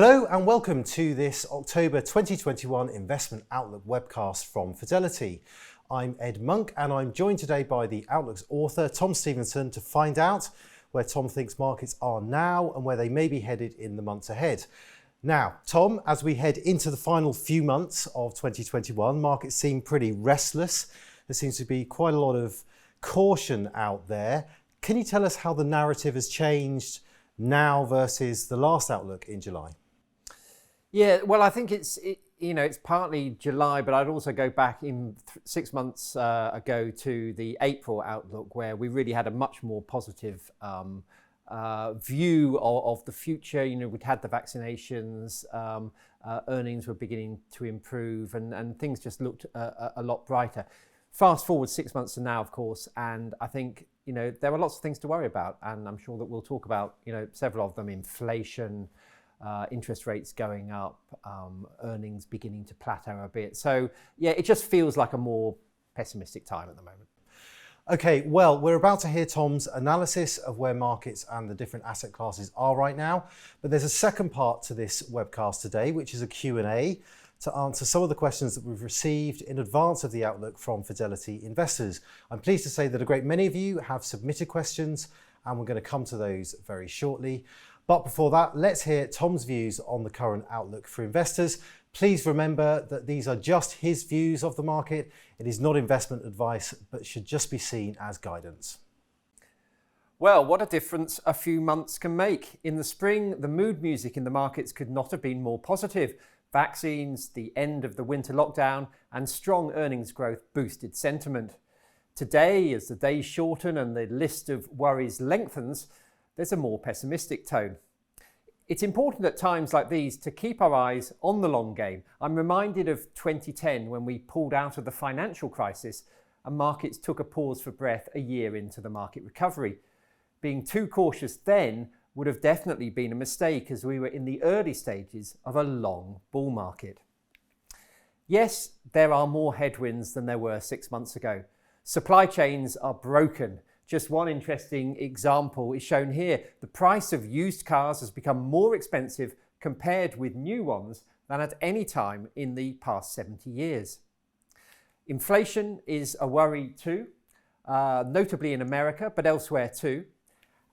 Hello and welcome to this October 2021 Investment Outlook webcast from Fidelity. I'm Ed Monk and I'm joined today by the Outlook's author, Tom Stevenson, to find out where Tom thinks markets are now and where they may be headed in the months ahead. Now, Tom, as we head into the final few months of 2021, markets seem pretty restless. There seems to be quite a lot of caution out there. Can you tell us how the narrative has changed now versus the last Outlook in July? Yeah, well, I think it's partly July, but I'd also go back in 6 months ago to the April Outlook, where we really had a much more positive view of the future. We'd had the vaccinations, earnings were beginning to improve, and things just looked a lot brighter. Fast forward 6 months to now, of course, and I think there are lots of things to worry about, and I'm sure that we'll talk about several of them: inflation, interest rates going up, earnings beginning to plateau a bit. So yeah, it just feels like a more pessimistic time at the moment. Okay, well, we're about to hear Tom's analysis of where markets and the different asset classes are right now. But there's a second part to this webcast today, which is a Q&A to answer some of the questions that we've received in advance of the Outlook from Fidelity investors. I'm pleased to say that a great many of you have submitted questions, and we're going to come to those very shortly. But before that, let's hear Tom's views on the current outlook for investors. Please remember that these are just his views of the market. It is not investment advice, but should just be seen as guidance. Well, what a difference a few months can make. In the spring, the mood music in the markets could not have been more positive. Vaccines, the end of the winter lockdown, and strong earnings growth boosted sentiment. Today, as the days shorten and the list of worries lengthens, there's a more pessimistic tone. It's important at times like these to keep our eyes on the long game. I'm reminded of 2010 when we pulled out of the financial crisis and markets took a pause for breath a year into the market recovery. Being too cautious then would have definitely been a mistake, as we were in the early stages of a long bull market. Yes, there are more headwinds than there were 6 months ago. Supply chains are broken. Just one interesting example is shown here. The price of used cars has become more expensive compared with new ones than at any time in the past 70 years. Inflation is a worry too, notably in America, but elsewhere too.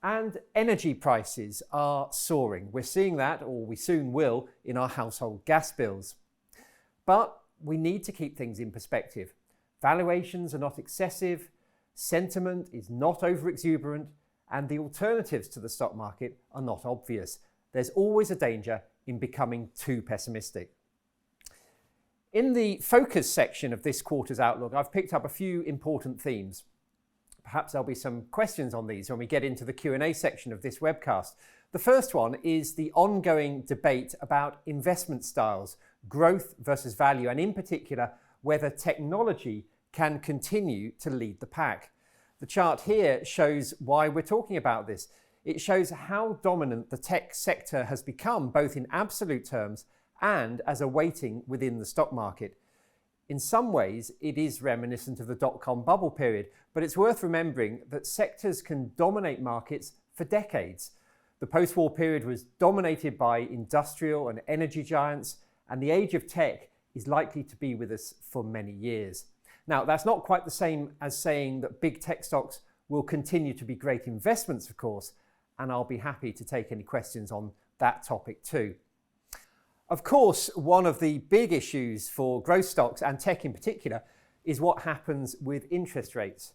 And energy prices are soaring. We're seeing that, or we soon will, in our household gas bills. But we need to keep things in perspective. Valuations are not excessive, sentiment is not over-exuberant, and the alternatives to the stock market are not obvious. There's always a danger in becoming too pessimistic. In the focus section of this quarter's Outlook, I've picked up a few important themes. Perhaps there'll be some questions on these when we get into the Q&A section of this webcast. The first one is the ongoing debate about investment styles, growth versus value, and in particular, whether technology can continue to lead the pack. The chart here shows why we're talking about this. It shows how dominant the tech sector has become, both in absolute terms and as a weighting within the stock market. In some ways, it is reminiscent of the dot-com bubble period, but it's worth remembering that sectors can dominate markets for decades. The post-war period was dominated by industrial and energy giants, and the age of tech is likely to be with us for many years. Now, that's not quite the same as saying that big tech stocks will continue to be great investments, of course, and I'll be happy to take any questions on that topic too. Of course, one of the big issues for growth stocks, and tech in particular, is what happens with interest rates.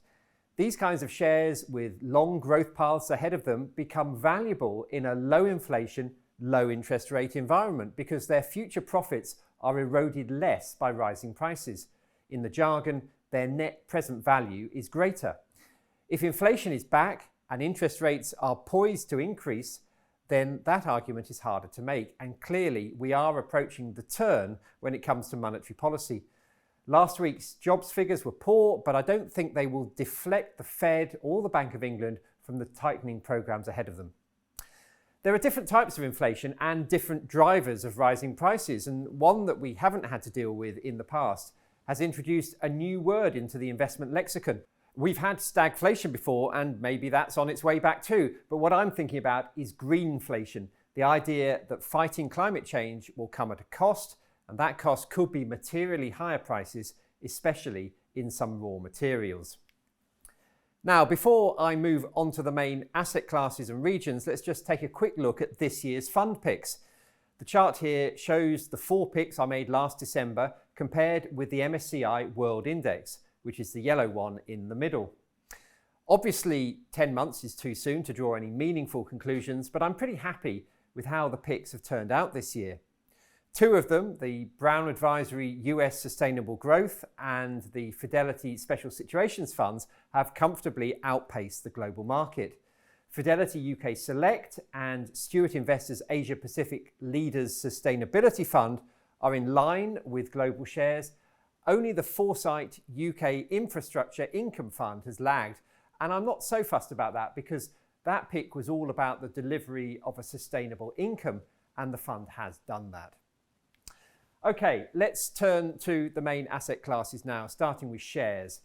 These kinds of shares with long growth paths ahead of them become valuable in a low inflation, low interest rate environment because their future profits are eroded less by rising prices. In the jargon, their net present value is greater. If inflation is back and interest rates are poised to increase, then that argument is harder to make. And clearly, we are approaching the turn when it comes to monetary policy. Last week's jobs figures were poor, but I don't think they will deflect the Fed or the Bank of England from the tightening programs ahead of them. There are different types of inflation and different drivers of rising prices, and one that we haven't had to deal with in the past has introduced a new word into the investment lexicon. We've had stagflation before, and maybe that's on its way back too. But what I'm thinking about is greenflation, The idea that fighting climate change will come at a cost, and that cost could be materially higher prices, especially in some raw materials. Now, before I move on to the main asset classes and regions, let's just take a quick look at this year's fund picks. The chart here shows the 4 picks I made last December compared with the MSCI World Index, which is the yellow one in the middle. Obviously, 10 months is too soon to draw any meaningful conclusions, but I'm pretty happy with how the picks have turned out this year. 2 of them, the Brown Advisory US Sustainable Growth and the Fidelity Special Situations Funds, have comfortably outpaced the global market. Fidelity UK Select and Stewart Investors Asia Pacific Leaders Sustainability Fund are in line with global shares. Only the Foresight UK Infrastructure Income Fund has lagged, and I'm not so fussed about that because that pick was all about the delivery of a sustainable income, and the fund has done that. Okay, let's turn to the main asset classes now, starting with shares.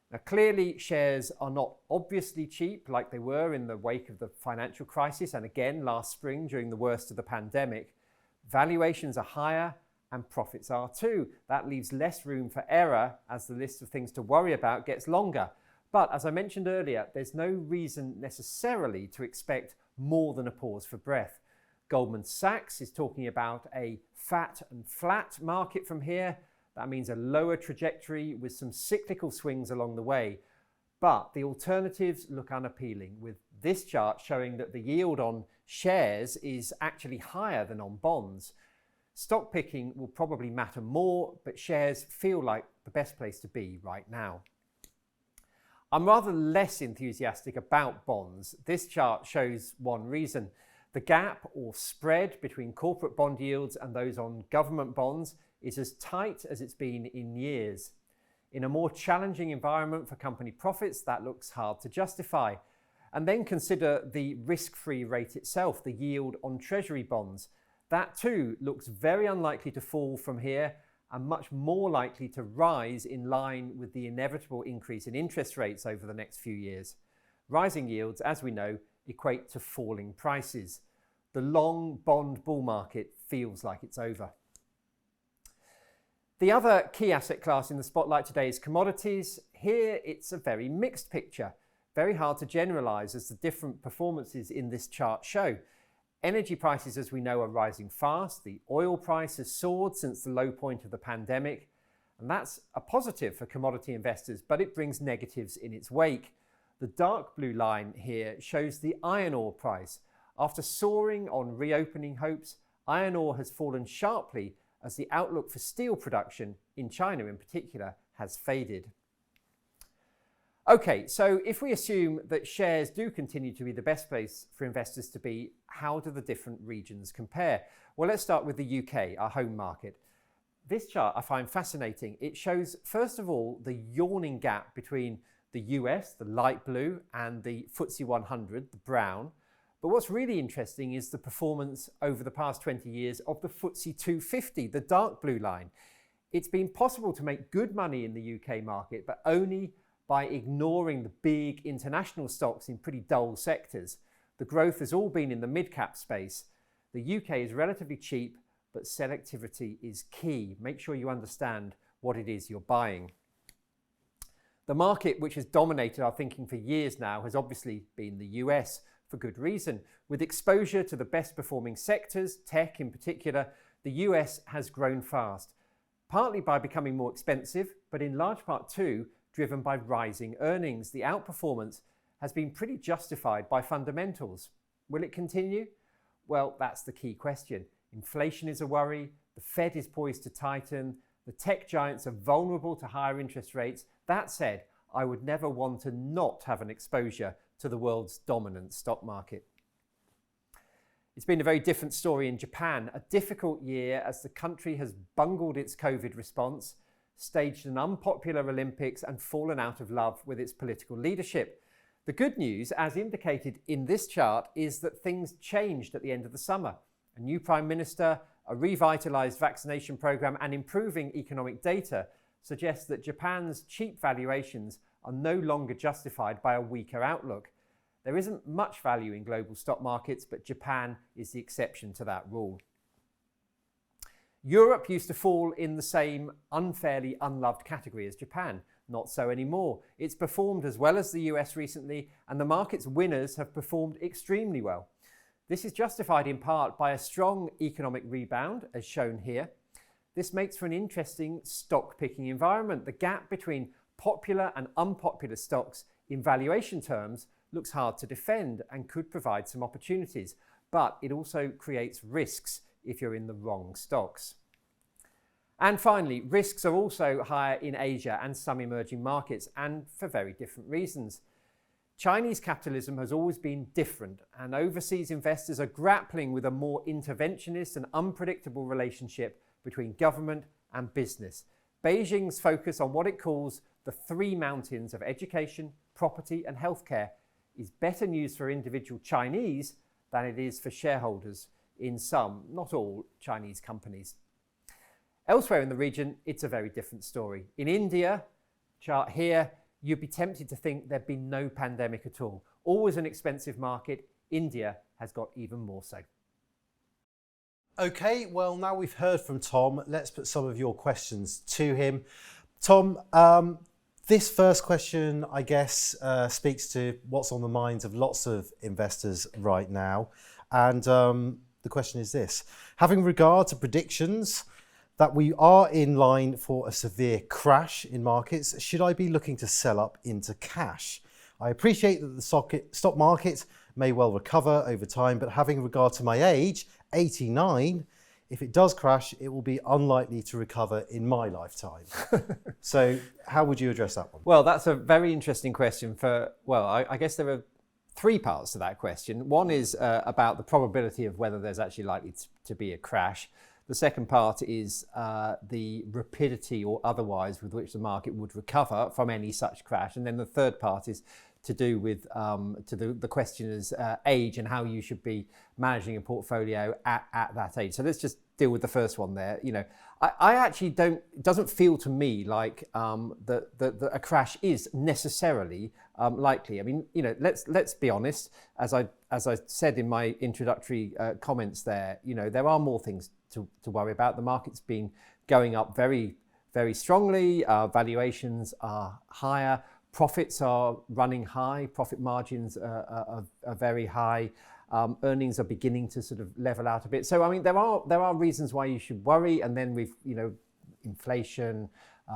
Now, clearly, shares are not obviously cheap like they were in the wake of the financial crisis and again last spring during the worst of the pandemic. Valuations are higher and profits are too. That leaves less room for error as the list of things to worry about gets longer. But as I mentioned earlier, there's no reason necessarily to expect more than a pause for breath. Goldman Sachs is talking about a fat and flat market from here. That means a lower trajectory with some cyclical swings along the way. But the alternatives look unappealing, with this chart showing that the yield on shares is actually higher than on bonds. Stock picking will probably matter more, but shares feel like the best place to be right now. I'm rather less enthusiastic about bonds. This chart shows one reason. The gap or spread between corporate bond yields and those on government bonds is as tight as it's been in years. In a more challenging environment for company profits, that looks hard to justify. And then consider the risk-free rate itself, the yield on treasury bonds. That too looks very unlikely to fall from here and much more likely to rise in line with the inevitable increase in interest rates over the next few years. Rising yields, as we know, equate to falling prices. The long bond bull market feels like it's over. The other key asset class in the spotlight today is commodities. Here it's a very mixed picture. Very hard to generalize as the different performances in this chart show. Energy prices, as we know, are rising fast. The oil price has soared since the low point of the pandemic. And that's a positive for commodity investors, but it brings negatives in its wake. The dark blue line here shows the iron ore price. After soaring on reopening hopes, iron ore has fallen sharply as the outlook for steel production, in China in particular, has faded. Okay, so if we assume that shares do continue to be the best place for investors to be, how do the different regions compare? Well, let's start with the UK, our home market. This chart I find fascinating. It shows, first of all, the yawning gap between the US, the light blue, and the FTSE 100, the brown. But what's really interesting is the performance over the past 20 years of the FTSE 250, the dark blue line. It's been possible to make good money in the UK market, but only by ignoring the big international stocks in pretty dull sectors. The growth has all been in the mid-cap space. The UK is relatively cheap, but selectivity is key. Make sure you understand what it is you're buying. The market, which has dominated our thinking for years now, has obviously been the US, for good reason. With exposure to the best performing sectors, tech in particular, the US has grown fast, partly by becoming more expensive, but in large part too, driven by rising earnings. The outperformance has been pretty justified by fundamentals. Will it continue? Well, that's the key question. Inflation is a worry, the Fed is poised to tighten, the tech giants are vulnerable to higher interest rates. That said, I would never want to not have an exposure to the world's dominant stock market. It's been a very different story in Japan, a difficult year as the country has bungled its COVID response, staged an unpopular Olympics and fallen out of love with its political leadership. The good news, as indicated in this chart, is that things changed at the end of the summer. A new Prime Minister, a revitalised vaccination programme and improving economic data suggests that Japan's cheap valuations are no longer justified by a weaker outlook. There isn't much value in global stock markets, but Japan is the exception to that rule. Europe used to fall in the same unfairly unloved category as Japan. Not so anymore. It's performed as well as the US recently, and the market's winners have performed extremely well. This is justified in part by a strong economic rebound, as shown here. This makes for an interesting stock-picking environment. The gap between popular and unpopular stocks in valuation terms looks hard to defend and could provide some opportunities, but it also creates risks if you're in the wrong stocks. And finally, risks are also higher in Asia and some emerging markets, and for very different reasons. Chinese capitalism has always been different, and overseas investors are grappling with a more interventionist and unpredictable relationship between government and business. Beijing's focus on what it calls the three mountains of education, property and healthcare is better news for individual Chinese than it is for shareholders in some, not all, Chinese companies. Elsewhere in the region, it's a very different story. In India, chart here, you'd be tempted to think there'd been no pandemic at all. Always an expensive market, India has got even more so. Okay, well, now we've heard from Tom, let's put some of your questions to him. Tom, this first question, I guess, speaks to what's on the minds of lots of investors right now. And the question is this: having regard to predictions that we are in line for a severe crash in markets, should I be looking to sell up into cash? I appreciate that the stock market may well recover over time, but having regard to my age, 89, if it does crash, it will be unlikely to recover in my lifetime. So how would you address that one? Well, that's a very interesting question I guess there are three parts to that question. One is about the probability of whether there's actually likely to be a crash. The second part is the rapidity or otherwise with which the market would recover from any such crash. And then the third part is to do with the questioner's age and how you should be managing a portfolio at that age. So let's just deal with the first one there. You know, I actually it doesn't feel to me like that a crash is necessarily likely. I mean, you know, let's be honest. As I said in my introductory comments there, you know, there are more things to worry about. The market's been going up very, very strongly. Valuations are higher. Profits are running high. Profit margins are very high. Earnings are beginning to sort of level out a bit. So, I mean, there are reasons why you should worry. And then we've, you know, inflation,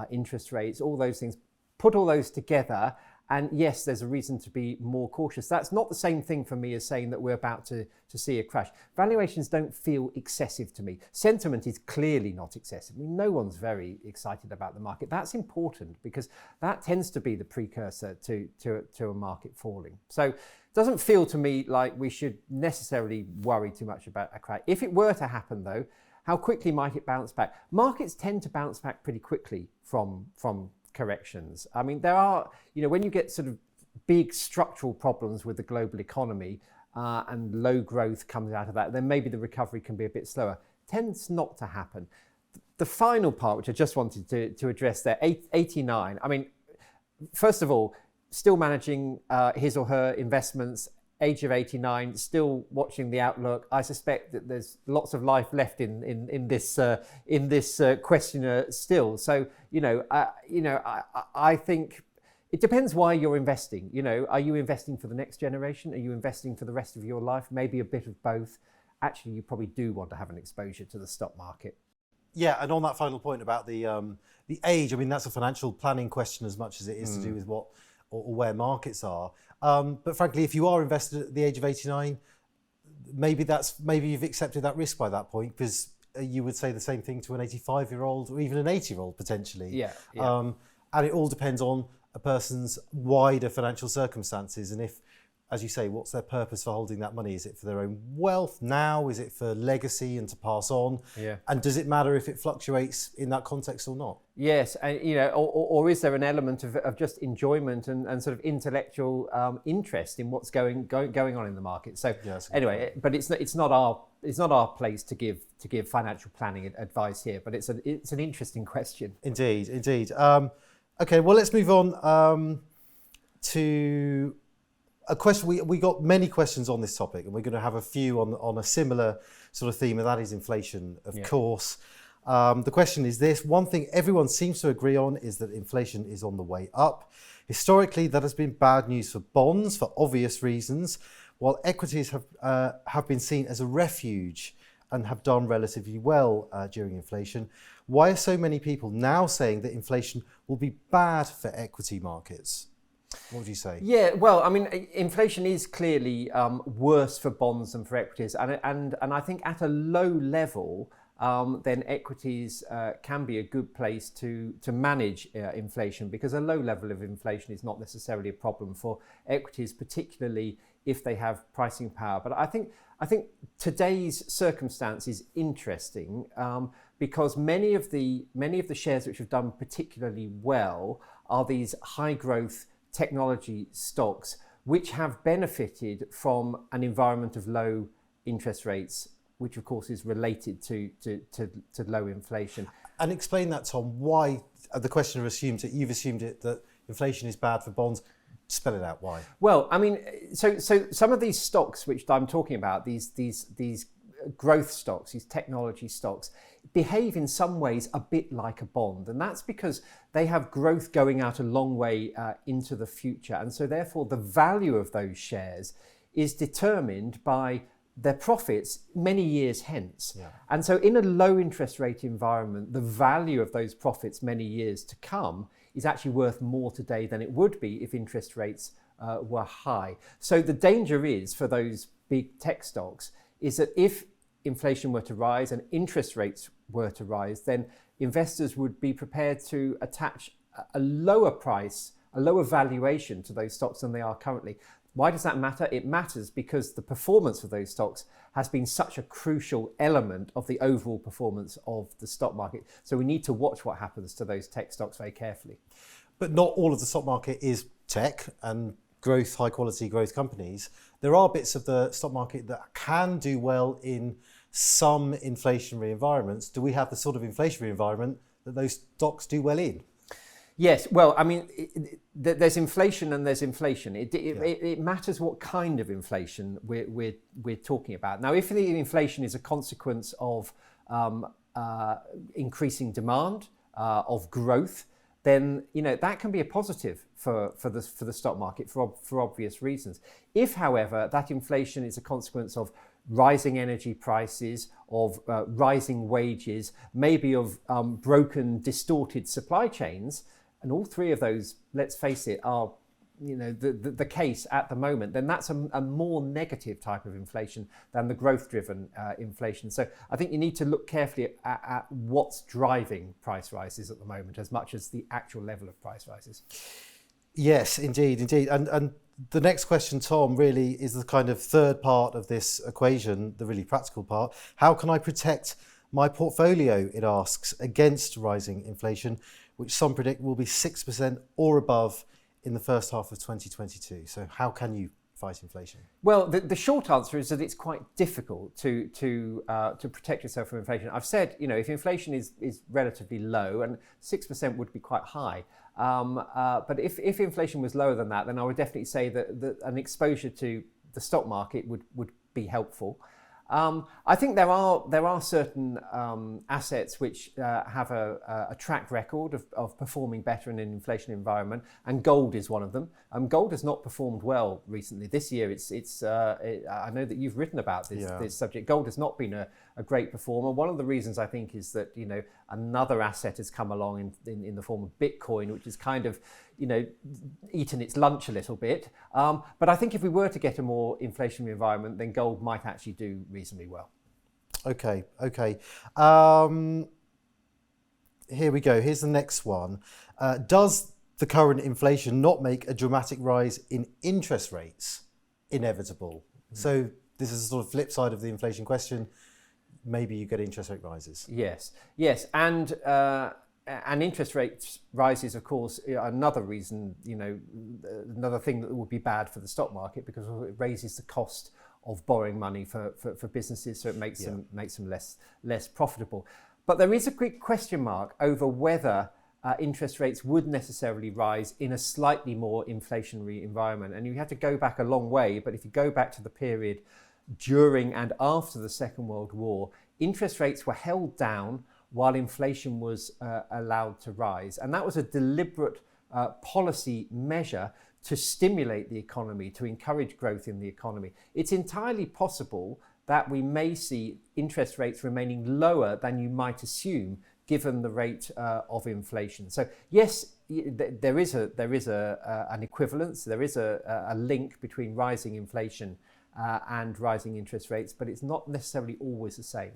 interest rates, all those things. Put all those together, and yes, there's a reason to be more cautious. That's not the same thing for me as saying that we're about to see a crash. Valuations don't feel excessive to me. Sentiment is clearly not excessive. I mean, no one's very excited about the market. That's important because that tends to be the precursor to a market falling. So it doesn't feel to me like we should necessarily worry too much about a crash. If it were to happen though, how quickly might it bounce back? Markets tend to bounce back pretty quickly from corrections. I mean, there are, you know, when you get sort of big structural problems with the global economy and low growth comes out of that, then maybe the recovery can be a bit slower. Tends not to happen. The final part, which I just wanted to address there, 89. I mean, first of all, still managing his or her investments, age of 89, still watching the outlook. I suspect that there's lots of life left in this questionnaire still. So I think it depends why you're investing. You know, are you investing for the next generation? Are you investing for the rest of your life? Maybe a bit of both. Actually, you probably do want to have an exposure to the stock market. Yeah, and on that final point about the age, I mean, that's a financial planning question as much as it is to do with what or where markets are. But frankly, if you are invested at the age of 89, maybe you've accepted that risk by that point, because you would say the same thing to an 85-year-old or even an 80-year-old potentially. Yeah. And it all depends on a person's wider financial circumstances, and if, as you say, what's their purpose for holding that money? Is it for their own wealth now? Is it for legacy and to pass on? Yeah. And does it matter if it fluctuates in that context or not? Yes, and or is there an element of just enjoyment and sort of intellectual interest in what's going on in the market? So anyway, but it's not our place to give financial planning advice here. But it's an interesting question. Indeed. Okay, well, let's move on to a question, we got many questions on this topic, and we're going to have a few on a similar sort of theme, and that is inflation, of course. The question is this: one thing everyone seems to agree on is that inflation is on the way up. Historically, that has been bad news for bonds for obvious reasons, while equities have been seen as a refuge and have done relatively well during inflation. Why are so many people now saying that inflation will be bad for equity markets? What would you say? Yeah, well, I mean, inflation is clearly worse for bonds than for equities, and I think at a low level, then equities can be a good place to manage inflation, because a low level of inflation is not necessarily a problem for equities, particularly if they have pricing power. But I think today's circumstance is interesting because many of the shares which have done particularly well are these high growth technology stocks which have benefited from an environment of low interest rates, which of course is related to low inflation. And explain that, Tom, why the questioner assumed it, you've assumed it, that inflation is bad for bonds. Spell it out, why? Well, I mean, so some of these stocks which I'm talking about, these growth stocks, these technology stocks, behave in some ways a bit like a bond, and that's because they have growth going out a long way into the future, and so therefore the value of those shares is determined by their profits many years hence. Yeah. And so in a low interest rate environment, the value of those profits many years to come is actually worth more today than it would be if interest rates were high. So the danger is for those big tech stocks is that if inflation were to rise and interest rates were to rise, then investors would be prepared to attach a lower price, a lower valuation to those stocks than they are currently. Why does that matter? It matters because the performance of those stocks has been such a crucial element of the overall performance of the stock market. So we need to watch what happens to those tech stocks very carefully. But not all of the stock market is tech and growth, high quality growth companies. There are bits of the stock market that can do well in some inflationary environments. Do we have the sort of inflationary environment that those stocks do well in? Yes, well, I mean, there's inflation and there's inflation. It matters what kind of inflation we're talking about. Now, if the inflation is a consequence of increasing demand, of growth, then that can be a positive for the stock market for obvious reasons. If, however, that inflation is a consequence of rising energy prices, of rising wages, maybe of broken, distorted supply chains, and all three of those, let's face it, are the case at the moment, then that's a more negative type of inflation than the growth-driven inflation. So I think you need to look carefully at what's driving price rises at the moment as much as the actual level of price rises. Yes, indeed. And the next question, Tom, really is the kind of third part of this equation, the really practical part. How can I protect my portfolio, it asks, against rising inflation, which some predict will be 6% or above in the first half of 2022. So how can you fight inflation? Well, the short answer is that it's quite difficult to protect yourself from inflation. I've said, if inflation is relatively low, and 6% would be quite high, but if inflation was lower than that, then I would definitely say that an exposure to the stock market would be helpful. I think there are certain assets which have a track record of performing better in an inflation environment, and gold is one of them. Gold has not performed well recently. This year, I know that you've written about this subject. Gold has not been a great performer. One of the reasons I think is that another asset has come along in the form of Bitcoin, which has kind of eaten its lunch a little bit. But I think if we were to get a more inflationary environment, then gold might actually do reasonably well. Okay. Here we go. Here's the next one. Does the current inflation not make a dramatic rise in interest rates inevitable? Mm-hmm. So this is a sort of flip side of the inflation question. Maybe you get interest rate rises. Yes, and interest rate rises, of course, another reason, another thing that would be bad for the stock market, because it raises the cost of borrowing money for businesses, so it makes them less profitable. But there is a quick question mark over whether interest rates would necessarily rise in a slightly more inflationary environment. And you have to go back a long way, but if you go back to the period during and after the Second World War, interest rates were held down while inflation was allowed to rise. And that was a deliberate policy measure to stimulate the economy, to encourage growth in the economy. It's entirely possible that we may see interest rates remaining lower than you might assume given the rate of inflation. So yes, there is an equivalence, there is a link between rising inflation and rising interest rates, but it's not necessarily always the same.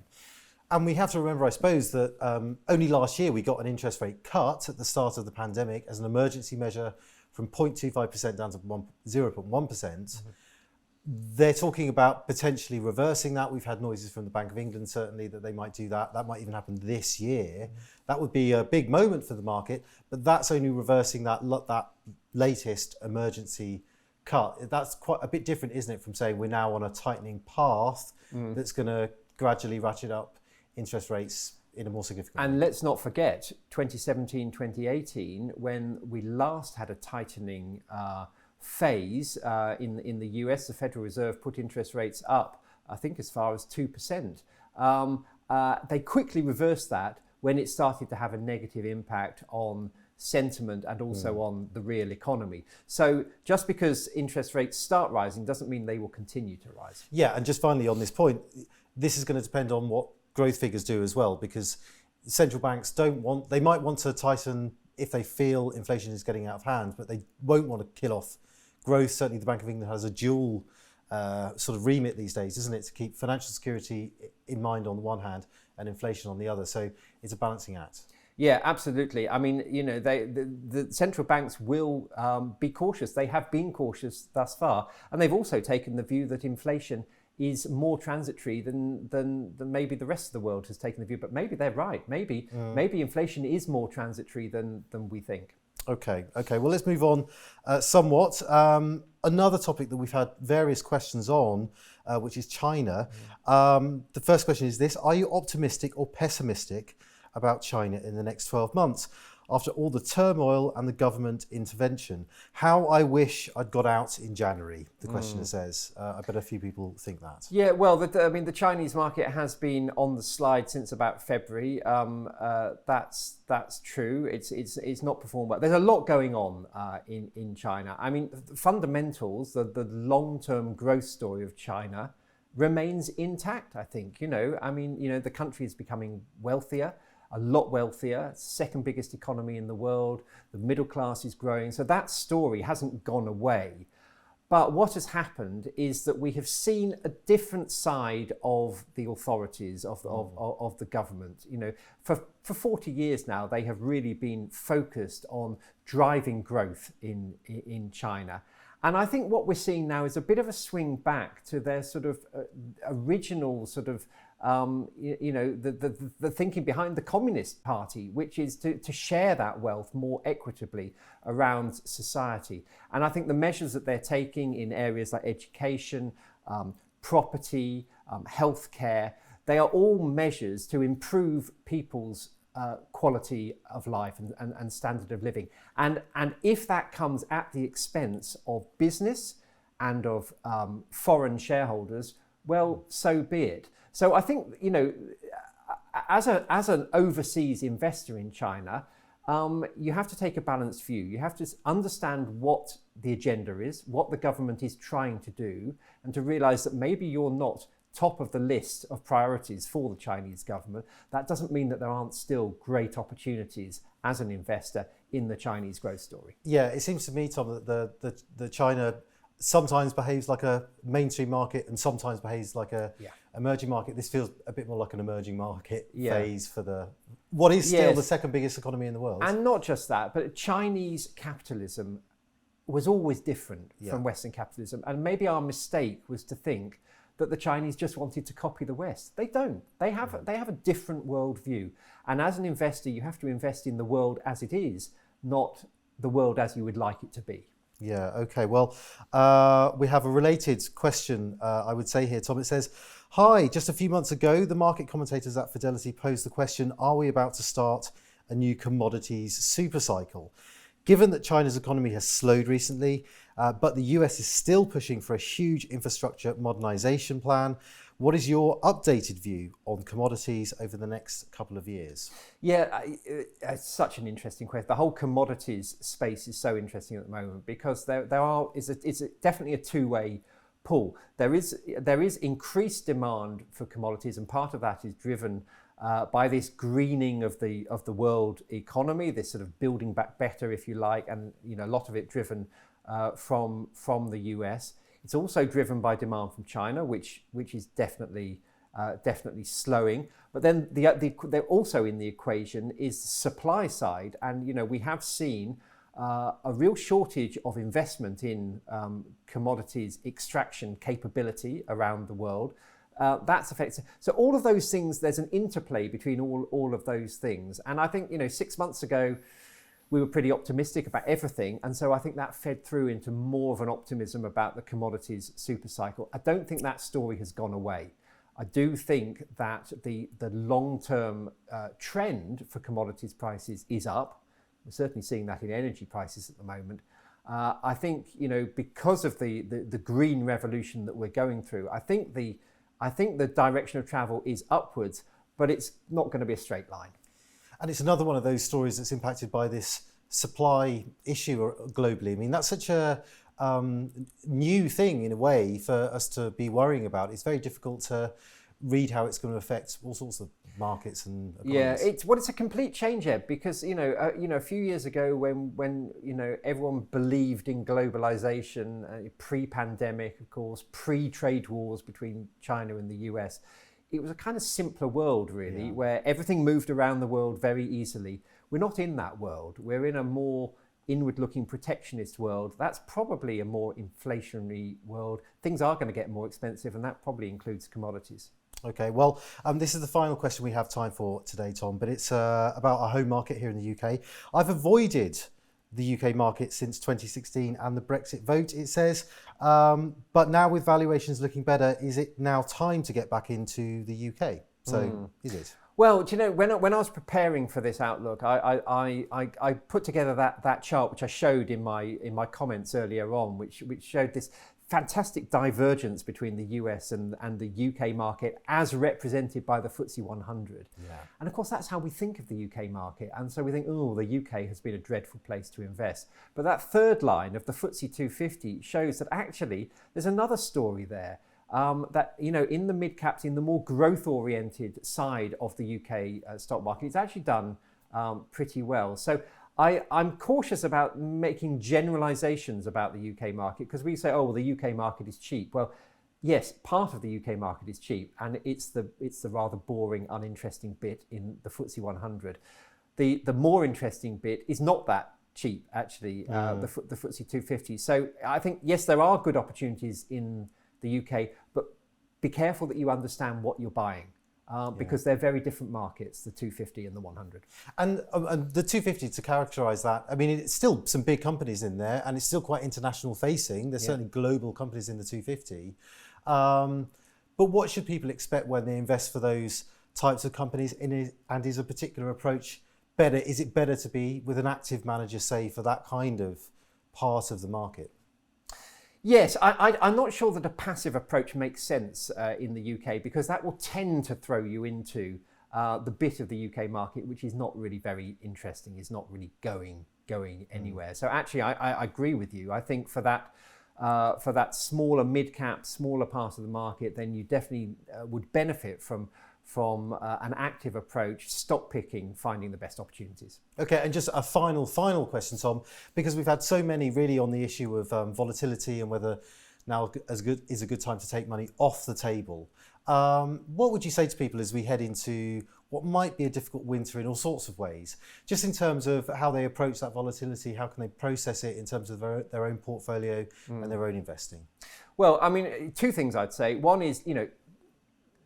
And we have to remember, I suppose, that only last year we got an interest rate cut at the start of the pandemic as an emergency measure from 0.25% down to 0.1%. Mm-hmm. They're talking about potentially reversing that. We've had noises from the Bank of England, certainly, that they might do that. That might even happen this year. Mm-hmm. That would be a big moment for the market, but that's only reversing that latest emergency cut. That's quite a bit different, isn't it, from saying we're now on a tightening path that's going to gradually ratchet up interest rates in a more significant way. And let's not forget 2017, 2018, when we last had a tightening phase in the US, the Federal Reserve put interest rates up, I think, as far as 2%. They quickly reversed that when it started to have a negative impact on sentiment and also on the real economy. So just because interest rates start rising doesn't mean they will continue to rise. Yeah, and just finally on this point, this is going to depend on what growth figures do as well, because central banks they might want to tighten if they feel inflation is getting out of hand, but they won't want to kill off growth. Certainly the Bank of England has a dual sort of remit these days, isn't it, to keep financial security in mind on the one hand and inflation on the other. So it's a balancing act. Yeah, absolutely. I mean, the central banks will be cautious. They have been cautious thus far. And they've also taken the view that inflation is more transitory than maybe the rest of the world has taken the view. But maybe they're right. Maybe inflation is more transitory than we think. Okay. Well, let's move on somewhat. Another topic that we've had various questions on, which is China. The first question is this: are you optimistic or pessimistic about China in the next 12 months? After all the turmoil and the government intervention, how I wish I'd got out in January, the questioner says. I bet a few people think that. Yeah, well, the Chinese market has been on the slide since about February. That's true. It's not performed well. There's a lot going on in China. I mean, the fundamentals, the long-term growth story of China remains intact, I think. The country is becoming wealthier. A lot wealthier, second biggest economy in the world, the middle class is growing. So that story hasn't gone away. But what has happened is that we have seen a different side of the authorities, of the government. For 40 years now, they have really been focused on driving growth in China. And I think what we're seeing now is a bit of a swing back to their sort of original sort of the thinking behind the Communist Party, which is to share that wealth more equitably around society. And I think the measures that they're taking in areas like education, property, healthcare, they are all measures to improve people's quality of life and standard of living. And if that comes at the expense of business and of foreign shareholders, well, so be it. So I think, as an overseas investor in China, you have to take a balanced view. You have to understand what the agenda is, what the government is trying to do, and to realize that maybe you're not top of the list of priorities for the Chinese government. That doesn't mean that there aren't still great opportunities as an investor in the Chinese growth story. Yeah, it seems to me, Tom, that the China sometimes behaves like a mainstream market and sometimes behaves like a emerging market. This feels a bit more like an emerging market phase for what is still the second biggest economy in the world. And not just that, but Chinese capitalism was always different from Western capitalism. And maybe our mistake was to think that the Chinese just wanted to copy the West. They don't. They have a different worldview. And as an investor, you have to invest in the world as it is, not the world as you would like it to be. Yeah, okay. Well, we have a related question, I would say here, Tom. It says, hi, just a few months ago, the market commentators at Fidelity posed the question, are we about to start a new commodities supercycle. Given that China's economy has slowed recently, but the US is still pushing for a huge infrastructure modernization plan, what is your updated view on commodities over the next couple of years? Yeah, it's such an interesting question. The whole commodities space is so interesting at the moment because it's definitely a two-way pull. There is increased demand for commodities, and part of that is driven by this greening of the world economy, this sort of building back better, if you like, and a lot of it driven from the US. It's also driven by demand from China, which is definitely slowing. But then they're also in the equation is the supply side, and we have seen a real shortage of investment in commodities extraction capability around the world. That's affected. So all of those things, there's an interplay between all of those things. And I think 6 months ago, we were pretty optimistic about everything. And so I think that fed through into more of an optimism about the commodities supercycle. I don't think that story has gone away. I do think that the long-term trend for commodities prices is up. We're certainly seeing that in energy prices at the moment. I think, because of the green revolution that we're going through, I think the direction of travel is upwards, but it's not going to be a straight line. And it's another one of those stories that's impacted by this supply issue globally. I mean, that's such a new thing in a way for us to be worrying about. It's very difficult to read how it's going to affect all sorts of markets and economies. Yeah, it's a complete change, Ed, because a few years ago when everyone believed in globalization, pre-pandemic, of course, pre-trade wars between China and the US, it was a kind of simpler world, really, where everything moved around the world very easily. We're not in that world. We're in a more inward-looking protectionist world. That's probably a more inflationary world. Things are going to get more expensive, and that probably includes commodities. Okay, well, this is the final question we have time for today, Tom, but it's about our home market here in the UK. I've avoided the UK market since 2016 and the Brexit vote, it says. But now with valuations looking better, is it now time to get back into the UK? So is it? Well, do you know, when I was preparing for this outlook, I put together that chart which I showed in my comments earlier on, which showed this fantastic divergence between the US and the UK market as represented by the FTSE 100. Yeah. And of course, that's how we think of the UK market. And so we think, oh, the UK has been a dreadful place to invest. But that third line of the FTSE 250 shows that actually there's another story there. That in the mid caps, in the more growth oriented side of the UK stock market, it's actually done pretty well. So I'm cautious about making generalizations about the UK market because we say, oh, well, the UK market is cheap. Well, yes, part of the UK market is cheap, and it's the rather boring, uninteresting bit in the FTSE 100. The more interesting bit is not that cheap, actually, the FTSE 250. So I think, yes, there are good opportunities in the UK, but be careful that you understand what you're buying because they're very different markets, the 250 and the 100. And the 250, to characterise that, I mean, it's still some big companies in there and it's still quite international facing. There's certainly global companies in the 250. But what should people expect when they invest for those types of companies? And is a particular approach better? Is it better to be with an active manager, say, for that kind of part of the market? Yes, I'm not sure that a passive approach makes sense in the UK because that will tend to throw you into the bit of the UK market which is not really very interesting, is not really going anywhere. So actually, I agree with you. I think for that smaller mid-cap, smaller part of the market, then you definitely would benefit from an active approach, stock picking, finding the best opportunities. Okay, and just a final question, Tom, because we've had so many really on the issue of volatility and whether now is a good time to take money off the table. What would you say to people as we head into what might be a difficult winter in all sorts of ways, just in terms of how they approach that volatility, how can they process it in terms of their own portfolio and their own investing? Well, I mean, two things I'd say. One is,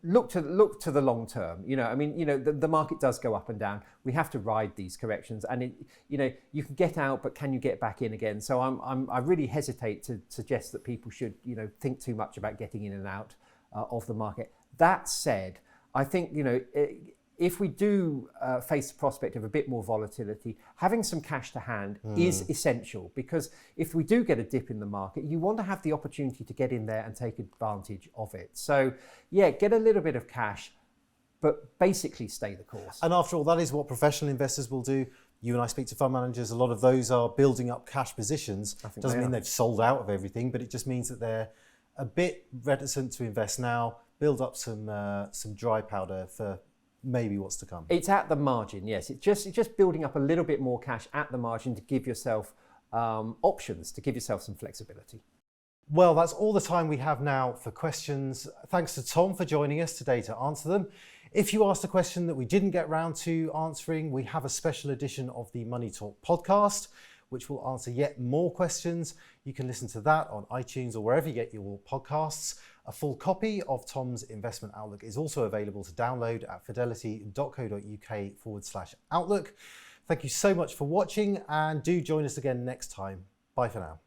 look to the long term. The market does go up and down. We have to ride these corrections, and you can get out, but can you get back in again? So I really hesitate to suggest that people should think too much about getting in and out of the market. That said, I think if we do face the prospect of a bit more volatility, having some cash to hand is essential, because if we do get a dip in the market, you want to have the opportunity to get in there and take advantage of it. So yeah, get a little bit of cash, but basically stay the course. And after all, that is what professional investors will do. You and I speak to fund managers, a lot of those are building up cash positions. Doesn't mean they've sold out of everything, but it just means that they're a bit reticent to invest now, build up some dry powder for maybe what's to come. It's at the margin, yes. It's just building up a little bit more cash at the margin to give yourself options, to give yourself some flexibility. Well, that's all the time we have now for questions. Thanks to Tom for joining us today to answer them. If you asked a question that we didn't get round to answering, we have a special edition of the Money Talk podcast, which will answer yet more questions. You can listen to that on iTunes or wherever you get your podcasts. A full copy of Tom's investment outlook is also available to download at fidelity.co.uk/outlook. Thank you so much for watching, and do join us again next time. Bye for now.